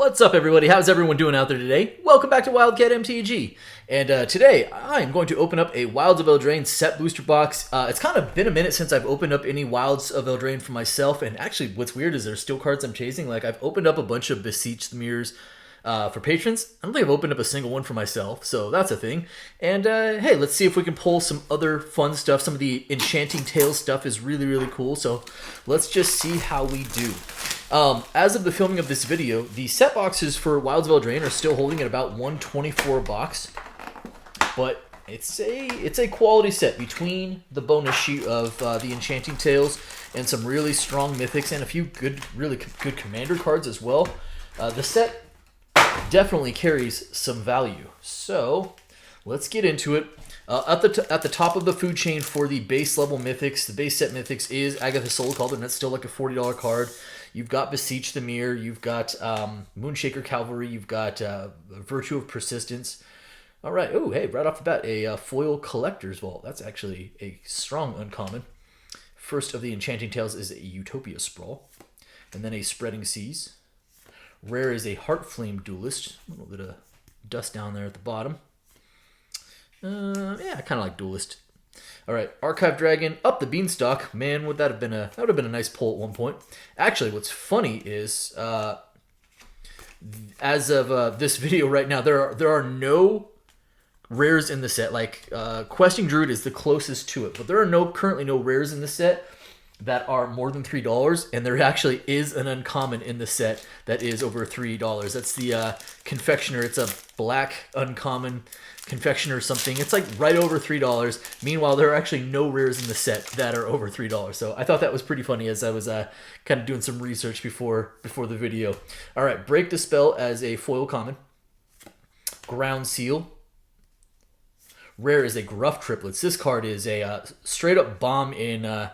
What's up, everybody? How's everyone doing out there today? Welcome back to Wildcat MTG. And today, I'm going to open up a Wilds of Eldraine Set booster box. It's kind of been a minute since I've opened up any Wilds of Eldraine for myself. And actually, what's weird is there's still cards I'm chasing. Like, I've opened up a bunch of Beseech the Mirrors for patrons. I don't think I've opened up a single one for myself, so that's a thing. And hey, let's see if we can pull some other fun stuff. Some of the Enchanted Tales stuff is really, really cool. So let's just see how we do. As of the filming of this video, the set boxes for Wilds of Eldraine are still holding at about $124 a box, but it's a quality set between the bonus sheet of the Enchanted Tales and some really strong Mythics and a few really good Commander cards as well. The set definitely carries some value, so let's get into it. At the top of the food chain for the base level Mythics, the base set Mythics is Agatha's Soul Cauldron. That's still like a $40 card. You've got Beseech the Mirror. You've got Moonshaker Cavalry. You've got Virtue of Persistence. All right. Oh, hey, right off the bat, a foil Collector's Vault. That's actually a strong uncommon. First of the Enchanting Tales is a Utopia Sprawl, and then a Spreading Seas. Rare is a Heartflame Duelist. A little bit of dust down there at the bottom. Yeah, I kind of like Duelist. All right, Archive Dragon, up the Beanstalk. Man, would that have been a nice pull at one point. Actually, what's funny is, as of this video right now, there are no rares in the set. Like Questing Druid is the closest to it, but there are currently no rares in the set that are more than $3, and there actually is an uncommon in the set that is over $3. That's the Confectioner. It's a black uncommon Confectioner something. It's like right over $3. Meanwhile, there are actually no rares in the set that are over $3. So I thought that was pretty funny as I was kind of doing some research before the video. All right, Break the Spell as a foil common. Ground Seal. Rare is a Gruff Triplets. This card is a straight up bomb in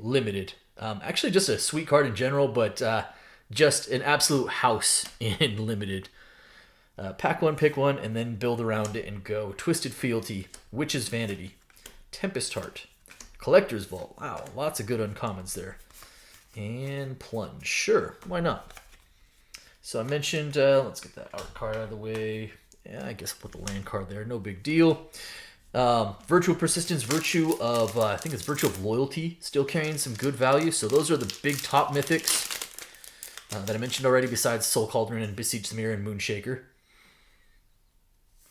limited. Actually, just a sweet card in general, but just an absolute house in limited. Pack one, pick one, and then build around it and go. Twisted Fealty, Witch's Vanity, Tempest Heart, Collector's Vault. Wow, lots of good uncommons there. And Plunge. Sure, why not? So I mentioned, let's get that art card out of the way. Yeah, I guess I'll put the land card there. No big deal. Virtue of Persistence, Virtue of, I think it's Virtue of Loyalty, still carrying some good value. So those are the big top Mythics that I mentioned already, besides Soul Cauldron and Beseech the Mirror and Moonshaker.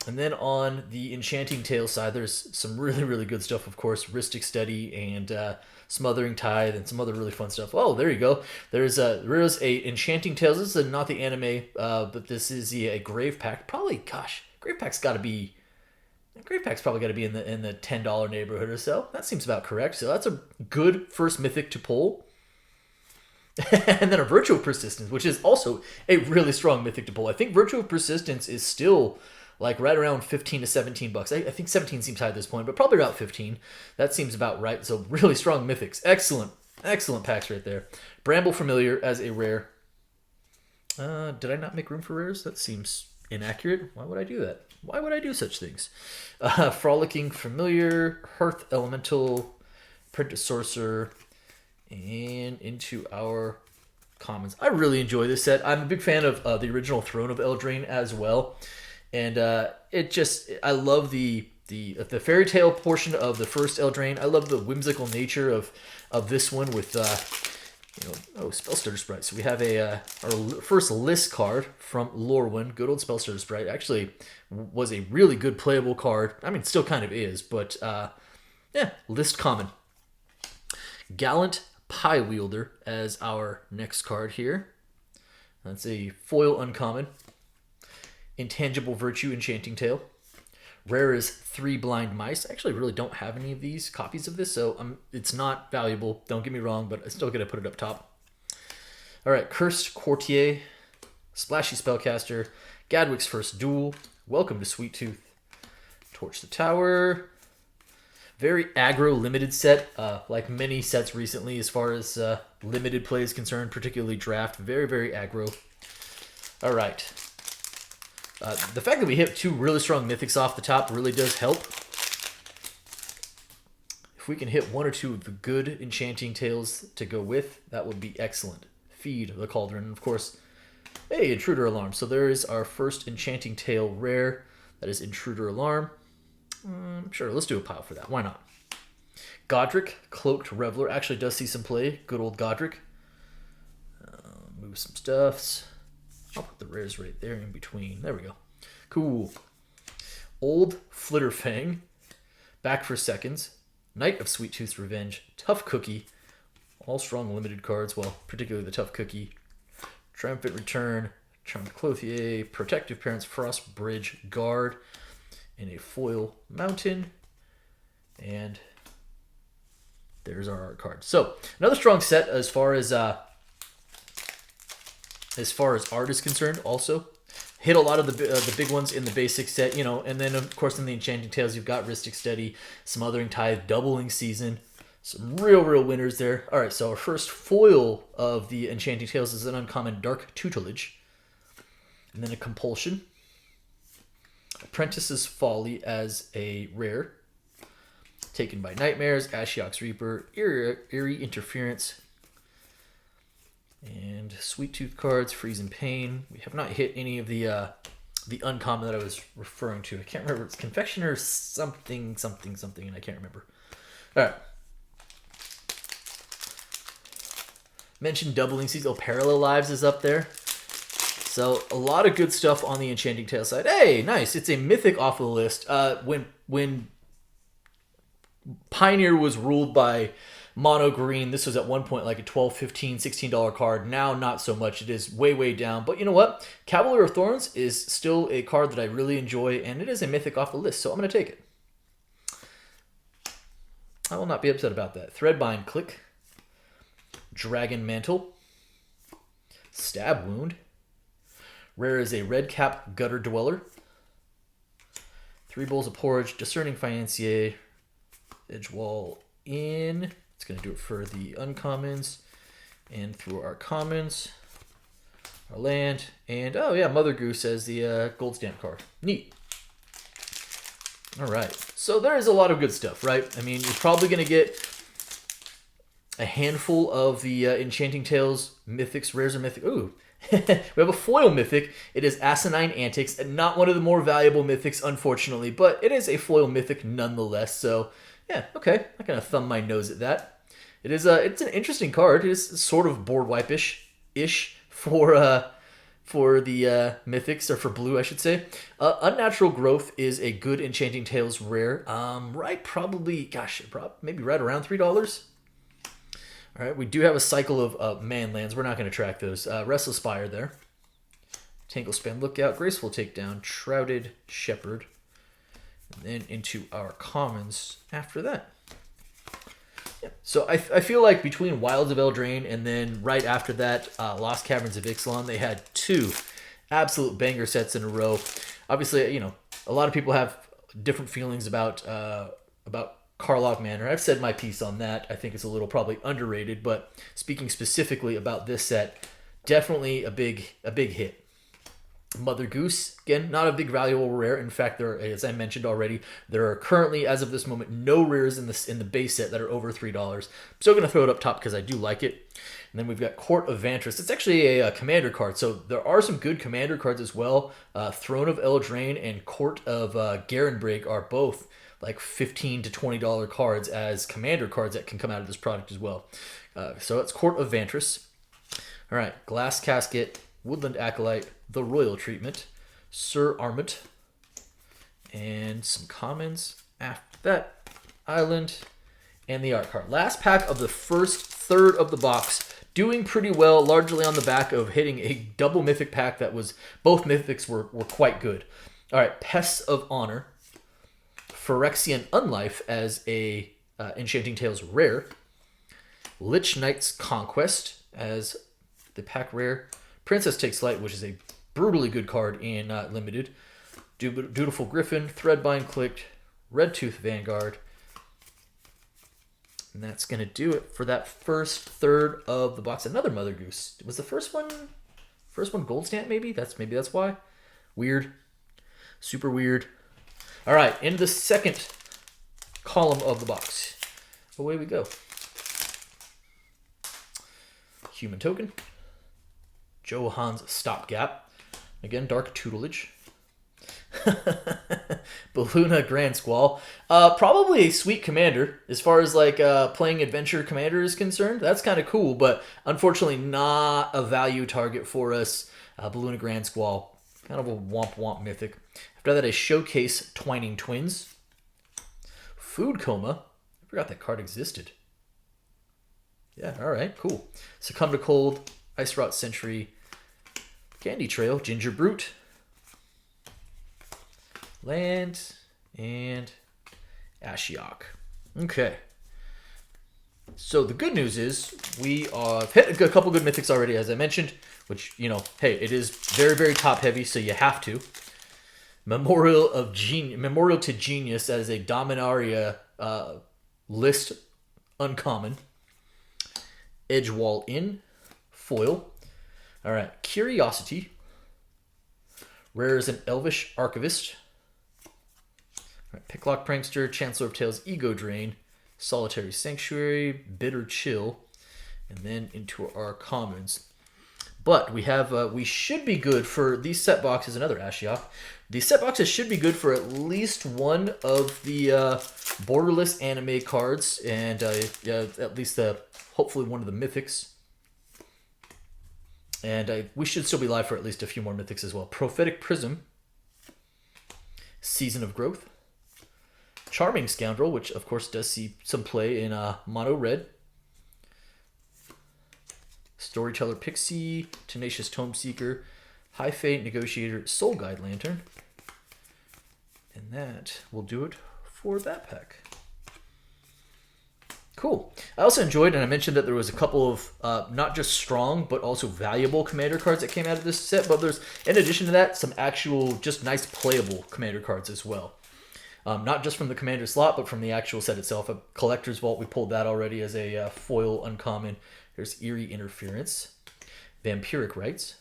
And then on the Enchanting Tales side, there's some really, really good stuff, of course. Rhystic Study and Smothering Tithe and some other really fun stuff. Oh, there you go. There's a Enchanting Tales. This is not the anime, but this is a Grave Pack. Probably, gosh, Grave Pack's probably got to be in the $10 neighborhood or so. That seems about correct. So that's a good first Mythic to pull. And then a Virtue of Persistence, which is also a really strong Mythic to pull. I think Virtue of Persistence is still like right around 15 to 17 bucks. I think 17 seems high at this point, but probably about 15. That seems about right. So really strong Mythics. Excellent packs right there. Bramble Familiar as a rare. Did I not make room for rares? That seems inaccurate. Why would I do that? Why would I do such things? Frolicking Familiar, Hearth Elemental, Apprentice Sorcerer, and into our commons. I really enjoy this set. I'm a big fan of the original Throne of Eldraine as well. And I love the fairy tale portion of the first Eldraine. I love the whimsical nature of this one with Spellstarter Sprite. So we have our first list card from Lorwyn. Good old Spellstarter Sprite. Actually was a really good playable card. I mean, still kind of is, but yeah, list common. Gallant Pie Wielder as our next card here. That's a foil uncommon. Intangible Virtue, Enchanting Tale. Rare is 3 Blind Mice. I actually really don't have any of these copies of this, so it's not valuable. Don't get me wrong, but I'm still going to put it up top. All right, Cursed Courtier, Splashy Spellcaster, Gadwick's First Duel, Welcome to Sweet Tooth, Torch the Tower. Very aggro limited set, like many sets recently as far as limited play is concerned, particularly draft. Very, very aggro. All right. The fact that we hit 2 really strong Mythics off the top really does help. If we can hit 1 or 2 of the good Enchanting Tales to go with, that would be excellent. Feed the Cauldron. And of course, Hey, Intruder Alarm. So there is our first Enchanting Tale rare. That is Intruder Alarm. Sure, let's do a pile for that. Why not? Godric, Cloaked Reveler. Actually does see some play. Good old Godric. Move some stuffs. I'll put the rares right there in between. There we go. Cool. Old Flitterfang. Back for Seconds. Knight of Sweet Tooth's Revenge. Tough Cookie. All strong limited cards. Well, particularly the Tough Cookie. Triumphant Return. Charmed Clothier. Protective Parents. Frost Bridge Guard. And a foil Mountain. And there's our art card. So another strong set as far as art is concerned. Also hit a lot of the big ones in the basic set, you know, and then of course in the Enchanting Tales you've got Rhystic Study, Smothering Tithe, Doubling Season, some real winners there. All right, so our first foil of the Enchanting Tales is an uncommon Dark Tutelage, and then a Compulsion, Apprentice's Folly as a rare. Taken by Nightmares, Ashiok's Reaper, Eerie Interference, and Sweet Tooth cards, Freeze and Pain. We have not hit any of the uncommon that I was referring to. I can't remember. It's Confectioner something, and I can't remember. All right. Mentioned Doubling Season. Oh, Parallel Lives is up there. So a lot of good stuff on the Enchanting Tale side. Hey, nice. It's a Mythic off of the list. When Pioneer was ruled by mono green, this was at one point like a $12, $15, $16 card. Now not so much. It is way down. But you know what? Cavalier of Thorns is still a card that I really enjoy, and it is a Mythic off the list, so I'm going to take it. I will not be upset about that. Threadbind Click, Dragon Mantle, Stab Wound. Rare is a Red Cap Gutter Dweller, 3 Bowls of Porridge, Discerning Financier, Edgewall in. It's going to do it for the uncommons and through our commons, our land, and oh yeah, Mother Goose as the gold stamp card. Neat. All right, so there is a lot of good stuff, right? I mean, you're probably going to get a handful of the Enchanting Tales Mythics, rares or Mythic. Ooh, we have a foil Mythic. It is Asinine Antics, and not one of the more valuable Mythics, unfortunately, but it is a foil Mythic nonetheless, so yeah, okay. I'm gonna thumb my nose at that. It's an interesting card. It is sort of board wipe-ish for the Mythics, or for blue, I should say. Unnatural Growth is a good Enchanting Tales rare. Maybe right around $3. All right, we do have a cycle of man lands. We're not going to track those. Restless Spire there. Tangle Span Lookout, Graceful Takedown, Shrouded Shepherd. And then into our commons after that. Yeah. So I feel like between Wilds of Eldraine and then right after that, Lost Caverns of Ixalan, they had 2 absolute banger sets in a row. Obviously, you know, a lot of people have different feelings about Karlov Manor. I've said my piece on that. I think it's a little probably underrated, but speaking specifically about this set, definitely a big hit. Mother Goose, again, not a big valuable rare. In fact, there, as I mentioned already, there are currently, as of this moment, no rares in the base set that are over $3. I'm still going to throw it up top because I do like it. And then we've got Court of Vantress. It's actually a commander card, so there are some good commander cards as well. Throne of Eldraine and Court of Garenbrig are both like $15 to $20 cards as commander cards that can come out of this product as well. So it's Court of Vantress. All right, Glass Casket, Woodland Acolyte, The Royal Treatment, Sir Armut, and some commons. After that, Island, and the art card. Last pack of the first third of the box. Doing pretty well, largely on the back of hitting a double Mythic pack that was, both Mythics were quite good. All right, Pests of Honor, Phyrexian Unlife as a Enchanting Tales rare, Lich Knight's Conquest as the pack rare, Princess Takes Flight, which is a brutally good card in Limited, Dutiful Griffin, Threadbind Clicked, Red Tooth Vanguard. And that's going to do it for that first third of the box. Another Mother Goose. Was the first one gold stamp maybe? Maybe that's why. Weird. Super weird. All right, into the second column of the box. Away we go. Human Token. Johan's Stopgap. Again, Dark Tutelage. Balloona Grand Squall. Probably a sweet commander as far as like playing adventure commander is concerned. That's kind of cool, but unfortunately not a value target for us. Balloona Grand Squall. Kind of a womp mythic. After that, a Showcase Twining Twins. Food Coma. I forgot that card existed. Yeah, alright, cool. Succumb to Cold. Ice Rot Sentry. Candy Trail. Ginger Brute. Land. And Ashiok. Okay. So the good news is we hit a couple good mythics already, as I mentioned, which, you know, hey, it is very, very top heavy, so you have to. Memorial to Genius as a Dominaria list uncommon. Edgewall Inn, foil. All right, Curiosity. Rare as an Elvish Archivist. All right, Picklock Prankster, Chancellor of Tales, Ego Drain, Solitary Sanctuary, Bitter Chill, and then into our commons. But we have, we should be good for these set boxes. Another Ashiok. These set boxes should be good for at least one of the borderless anime cards, and at least hopefully one of the mythics. And we should still be live for at least a few more mythics as well. Prophetic Prism, Season of Growth, Charming Scoundrel, which of course does see some play in mono red. Storyteller Pixie, Tenacious Tome Seeker, High Fate Negotiator, Soul Guide Lantern. And that will do it for that pack. Cool. I also enjoyed, and I mentioned that there was a couple of not just strong, but also valuable commander cards that came out of this set. But there's, in addition to that, some actual just nice playable commander cards as well. Not just from the commander slot, but from the actual set itself. A Collector's Vault, we pulled that already as a foil uncommon. There's Eerie Interference, Vampiric Rites,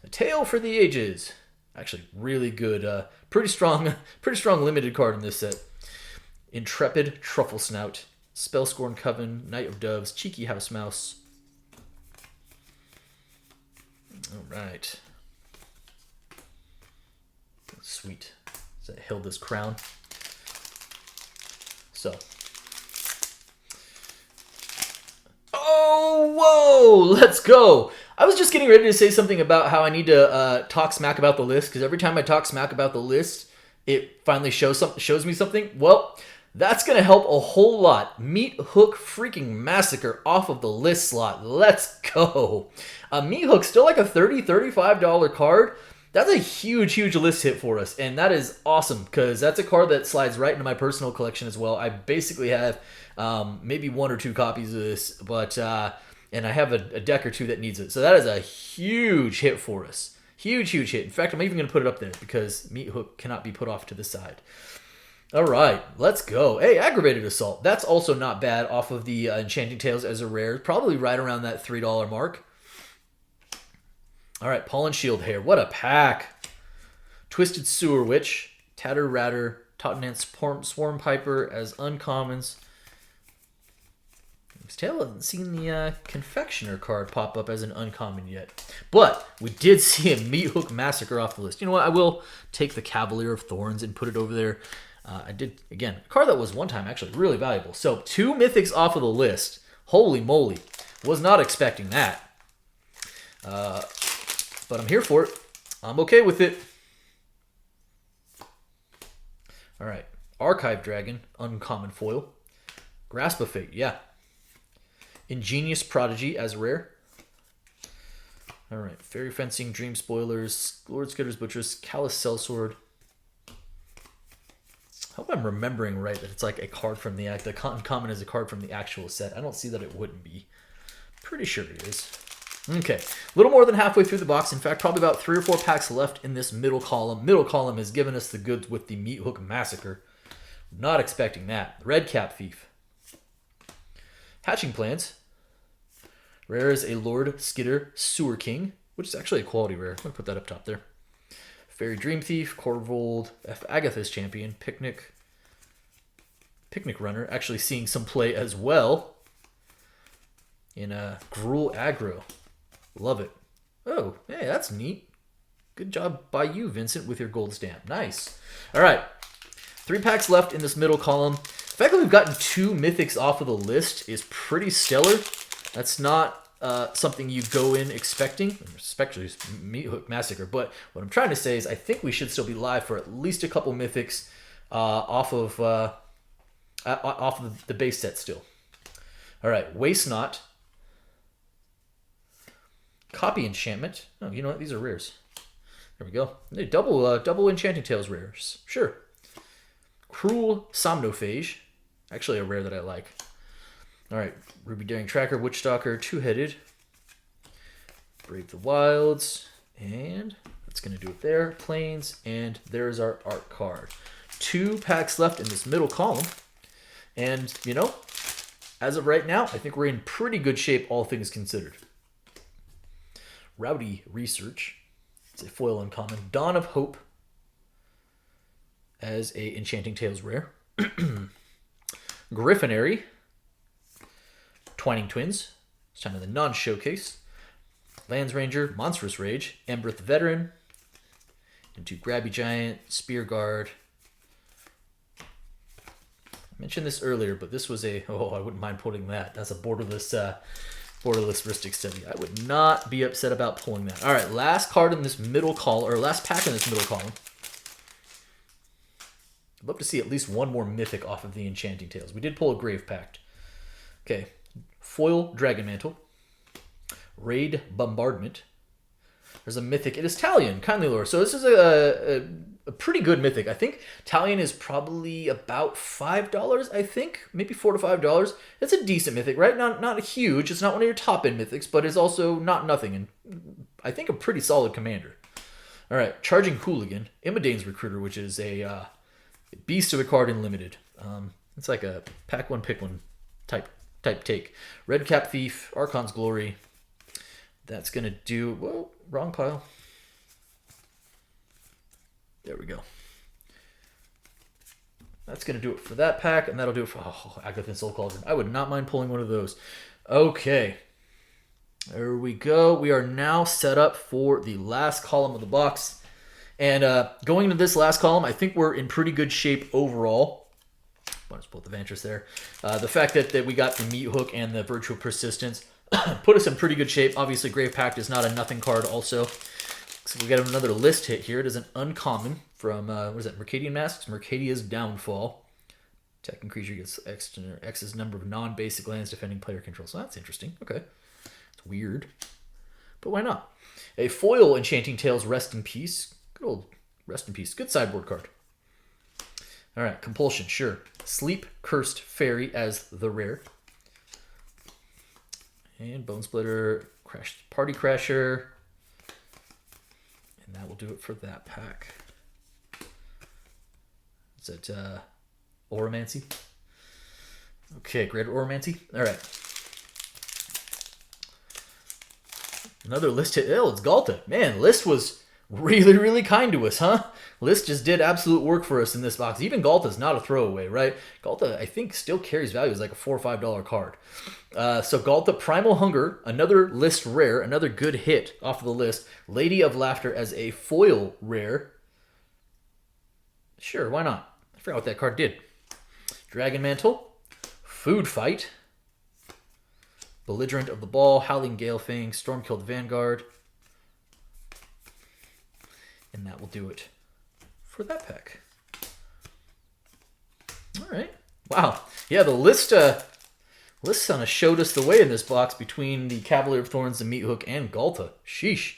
A Tale for the Ages. Actually, really good, pretty strong limited card in this set. Intrepid Truffle Snout, Spellscorn Coven, Knight of Doves, Cheeky House Mouse. All right. Sweet. Is that Hilda's Crown? So. Oh, whoa! Let's go! I was just getting ready to say something about how I need to talk smack about the list, because every time I talk smack about the list, it finally shows me something. Well, that's going to help a whole lot. Meat Hook freaking Massacre off of the list slot. Let's go! Meat Hook, still like a $30, $35 card. That's a huge list hit for us, and that is awesome, because that's a card that slides right into my personal collection as well. I basically have maybe 1 or 2 copies of this, but and I have a deck or 2 that needs it. So that is a huge hit for us. Huge hit. In fact, I'm even going to put it up there, because Meat Hook cannot be put off to the side. All right, let's go. Hey, Aggravated Assault. That's also not bad off of the Enchanted Tales as a rare. Probably right around that $3 mark. All right, Pollen Shield Hair. What a pack. Twisted Sewer Witch, Tatter Ratter, Tottenham Swarm Piper as uncommons. Still haven't seen the Confectioner card pop up as an uncommon yet. But we did see a Meat Hook Massacre off the list. You know what? I will take the Cavalier of Thorns and put it over there. I did, again, a card that was one time actually really valuable. So 2 mythics off of the list. Holy moly. Was not expecting that. But I'm here for it. I'm okay with it. All right. Archive Dragon, uncommon foil. Grasp of Fate, yeah. Ingenious Prodigy as rare. All right. Fairy Fencing, Dream Spoilers, Lord Skitter's Buttress, Callous Sellsword. I hope I'm remembering right that it's like a card from the uncommon is a card from the actual set. I don't see that it wouldn't be. Pretty sure it is. Okay, a little more than halfway through the box. In fact, probably about 3 or 4 packs left in this middle column. Middle column has given us the goods with the Meat Hook Massacre. Not expecting that. Red Cap Thief. Hatching Plants. Rare is a Lord Skitter Sewer King, which is actually a quality rare. I'm going to put that up top there. Fairy Dream Thief, Corvold, Agatha's Champion, Picnic Runner, actually seeing some play as well in Gruul Aggro. Love it. Oh, hey, that's neat. Good job by you, Vincent, with your gold stamp. Nice. All right. 3 packs left in this middle column. The fact that we've gotten 2 Mythics off of the list is pretty stellar. That's not something you go in expecting, especially Meathook Massacre. But what I'm trying to say is I think we should still be live for at least a couple Mythics off of the base set still. All right, Waste Not. Copy Enchantment. Oh, you know what? These are rares. There we go. Double Enchanted Tales rares. Sure. Cruel Somnophage. Actually a rare that I like. All right. Ruby Daring Tracker, Witchstalker, 2-headed. Brave the Wilds. And that's going to do it there. Plains. And there's our art card. 2 packs left in this middle column. And, you know, as of right now, I think we're in pretty good shape, all things considered. Rowdy Research. It's a foil uncommon. Dawn of Hope as a Enchanting Tales rare. Griffinary. Twining Twins. It's time of the non-showcase. Lands Ranger. Monstrous Rage. Embereth Veteran. Into Grabby Giant. Spear Guard. I mentioned this earlier, but this was a... Oh, I wouldn't mind putting that. That's a borderless Ristic Study. I would not be upset about pulling that. All right, last card in this middle column, or last pack in this middle column. I'd love to see at least one more Mythic off of the Enchanting Tales. We did pull a Grave Pact. Okay, Foil Dragon Mantle. Raid Bombardment. There's a Mythic. It is Talion, Kindly Lore. So this is a pretty good Mythic. I think Talion is probably about $5, I think. Maybe $4 to $5. It's a decent Mythic, right? Not huge. It's not one of your top-end Mythics, but it's also not nothing. And I think a pretty solid commander. All right, Charging Hooligan. Immodane's Recruiter, which is a beast of a card in Limited. It's like a pack one, pick one type take. Redcap Thief, Archon's Glory. That's going to do... Whoa, wrong pile. There we go. That's going to do it for that pack, and that'll do it for Agathan Soul Cauldron. I would not mind pulling one of those. Okay. There we go. We are now set up for the last column of the box. And going into this last column, I think we're in pretty good shape overall. I'll just put the Vantress there. The fact that we got the Meathook and the Virtual Persistence put us in pretty good shape. Obviously, Grave Pact is not a nothing card also. So we got another list hit here. It is an uncommon from, what is that, Mercadian Masks? Mercadia's Downfall. Attacking creature gets X's number of non-basic lands defending player control. So that's interesting. Okay. It's weird. But why not? A foil Enchanting Tales Rest in Peace. Good old Rest in Peace. Good sideboard card. All right. Compulsion, sure. Sleep Cursed Fairy as the rare. And Bone Splitter, Party Crasher. And that will do it for that pack. Is it Oromancy? Okay, Great Oromancy. All right. Another list hit. Oh, it's Galta. Man, list was really, really kind to us, huh? List just did absolute work for us in this box. Even Galta's not a throwaway, right? Galta, I think, still carries value as like a $4 or $5 card. So Galta, Primal Hunger, another list rare, another good hit off of the list. Lady of Laughter as a foil rare. Sure, why not? I forgot what that card did. Dragon Mantle, Food Fight, Belligerent of the Ball, Howling Galefang, Stormkilled Vanguard. And that will do it for that pack. All right. Wow. Yeah, the list kind of showed us the way in this box between the Cavalier of Thorns, the Meathook, and Galta. Sheesh.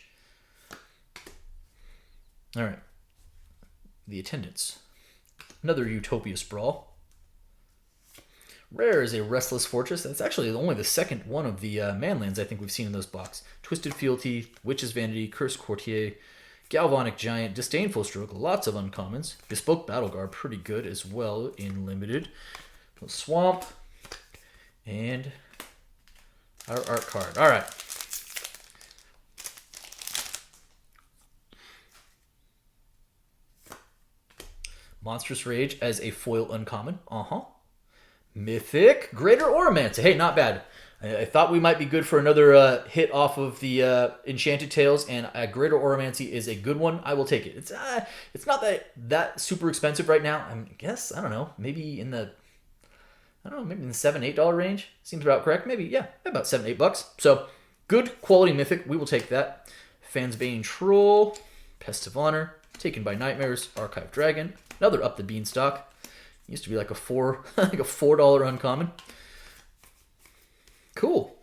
All right. The Attendants. Another Utopia Sprawl. Rare is a Restless Fortress. That's actually only the second one of the manlands I think we've seen in this box. Twisted Fealty, Witch's Vanity, Cursed Courtier, Galvanic Giant, Disdainful Stroke, lots of uncommons. Bespoke Battle Guard, pretty good as well in Limited. Swamp, and our art card. All right. Monstrous Rage as a foil uncommon. Mythic, Greater Oromancer. Hey, not bad. I thought we might be good for another hit off of the Enchanted Tales, and a Greater Oromancy is a good one. I will take it. It's not that super expensive right now. I guess, I don't know, maybe in the maybe in the $7-8 range. Seems about correct. Maybe, yeah, about $7-8. So, good quality Mythic. We will take that. Fansbane Troll, Pest of Honor, Taken by Nightmares, Archive Dragon, another Up the Beanstalk. Used to be like a $4 uncommon. Cool.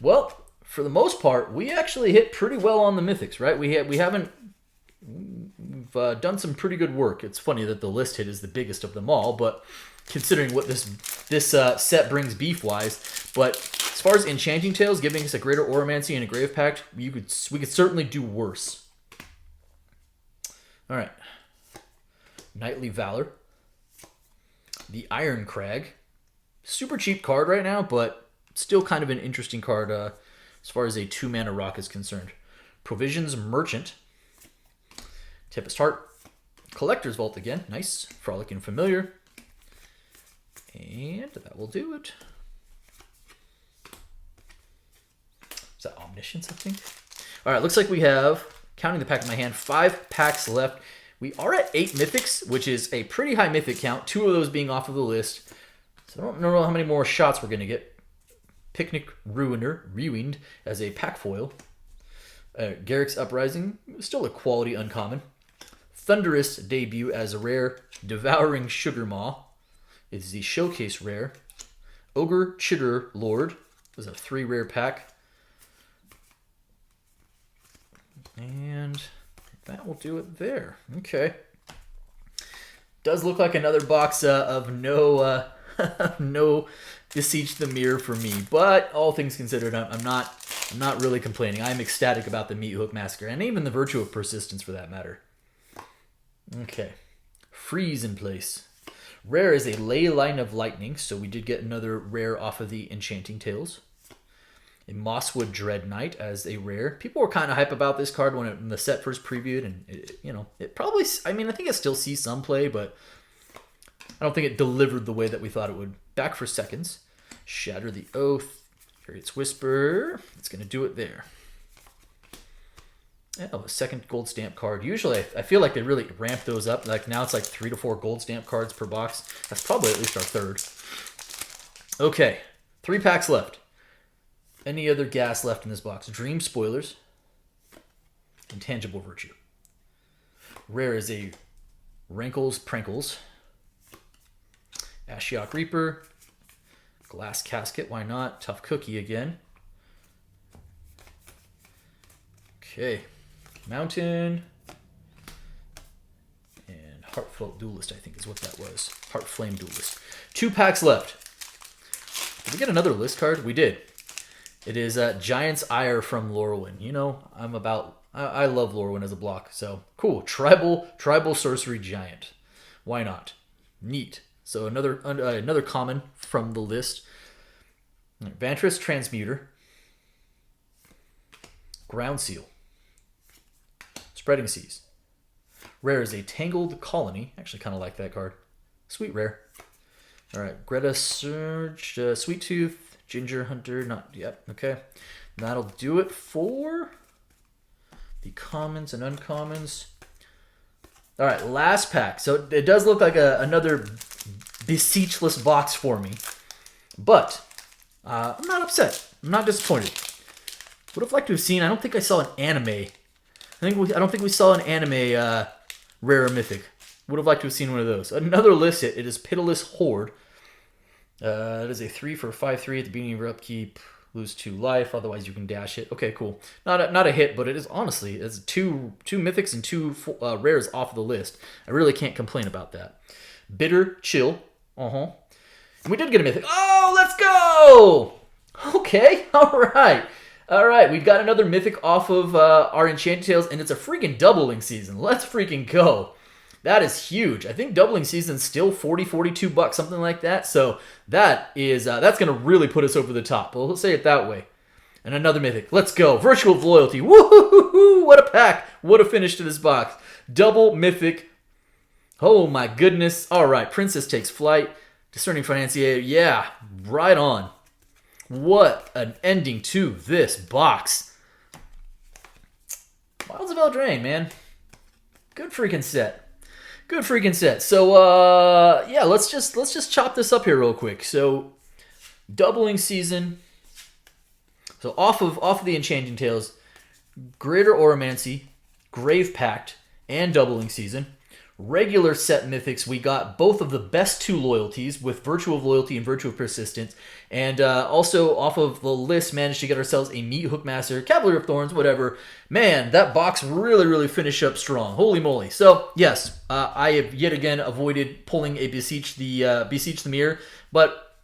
Well, for the most part, we actually hit pretty well on the Mythics, right? We've done some pretty good work. It's funny that the list hit is the biggest of them all, but considering what this set brings beef-wise. But as far as Enchanting Tales, giving us a Greater Oromancy and a Grave Pact, we could certainly do worse. All right. Knightly Valor. The Iron Crag. Super cheap card right now, but still kind of an interesting card as far as a 2-mana rock is concerned. Provisions Merchant. Tempest Heart. Collector's Vault again. Nice. Frolic and Familiar. And that will do it. Is that Omniscience, I think? All right, looks like we have, counting the pack in my hand, 5 packs left. We are at 8 Mythics, which is a pretty high Mythic count, 2 of those being off of the list. So I don't know how many more shots we're going to get. Picnic Ruined as a pack foil. Garrick's Uprising, still a quality uncommon. Thunderous debut as a rare. Devouring Sugar Maw is the showcase rare. Ogre Chitter Lord is a 3 rare pack. And that will do it there. Okay. Does look like another box of no no Beseech the Mirror for me, but all things considered, I'm not really complaining. I'm ecstatic about the Meat Hook Massacre, and even the Virtue of Persistence for that matter. Okay. Freeze in place. Rare is a Ley Line of Lightning, so we did get another rare off of the Enchanting Tales. A Mosswood Dread Knight as a rare. People were kind of hype about this card when the set first previewed, and it probably, I think it still sees some play, but I don't think it delivered the way that we thought it would. Back for seconds. Shatter the Oath. Harriet's Whisper. It's going to do it there. Oh, a second gold stamp card. Usually, I feel like they really ramp those up. Like now it's like 3 to 4 gold stamp cards per box. That's probably at least our third. Okay, 3 packs left. Any other gas left in this box? Dream Spoilers. Intangible Virtue. Rare is a Rankles Prankles. Ashiok Reaper. Glass Casket, why not? Tough Cookie again. Okay. Mountain. And Heartfelt Duelist, I think is what that was. Heartflame Duelist. 2 packs left. Did we get another list card? We did. It is Giant's Ire from Lorwyn. You know, I love Lorwyn as a block, so cool. Tribal Sorcery Giant. Why not? Neat. So another common from the list. Vantress Transmuter. Ground Seal. Spreading Seas. Rare is a Tangled Colony. Actually kind of like that card. Sweet rare. All right, Greta Surge, Sweet Tooth, Ginger Hunter, not yet. Okay, that'll do it for the commons and uncommons. All right, last pack. So it does look like another beseechless box for me, but I'm not upset. I'm not disappointed. Would have liked to have seen. I don't think I saw an anime. I don't think we saw an anime rare or mythic. Would have liked to have seen one of those. Another list hit. It is Pitiless Horde. It is a 3 for 5/3 at the beginning of your upkeep. Lose 2 life. Otherwise, you can dash it. Okay, cool. Not a hit, but it is honestly it's two mythics and 2 rares off the list. I really can't complain about that. Bitter Chill. And we did get a mythic. Oh, let's go! Okay, all right. We've got another mythic off of our Enchanted Tales, and it's a freaking doubling season. Let's freaking go. That is huge. I think doubling season's still $42, something like that. So that's going to really put us over the top. Well, let's say it that way. And another mythic. Let's go. Virtual of Loyalty. Woo-hoo-hoo-hoo. What a pack. What a finish to this box. Double mythic. Oh my goodness. All right. Princess Takes Flight. Discerning Financier. Yeah, right on. What an ending to this box. Wilds of Eldraine, man. Good freaking set. Good freaking set. So yeah, let's just chop this up here real quick. So doubling season. So off of the Enchanted Tales, Greater Oromancy, Grave Pact, and doubling season. Regular set Mythics, we got both of the best 2 loyalties with Virtue of Loyalty and Virtue of Persistence. And also off of the list, managed to get ourselves a Meat Hookmaster, Cavalier of Thorns, whatever. Man, that box really finished up strong. Holy moly. So, yes, I have yet again avoided pulling a Beseech the Mirror, but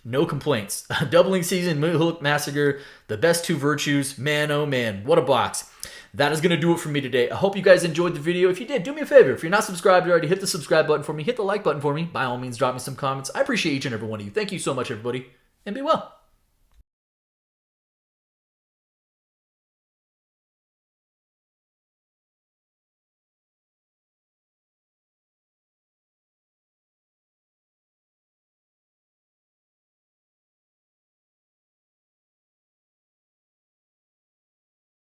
no complaints. Doubling season, Meat Hook Massacre, the best 2 virtues. Man, oh man, what a box. That is going to do it for me today. I hope you guys enjoyed the video. If you did, do me a favor. If you're not subscribed already, hit the subscribe button for me. Hit the like button for me. By all means, drop me some comments. I appreciate each and every one of you. Thank you so much, everybody, and be well.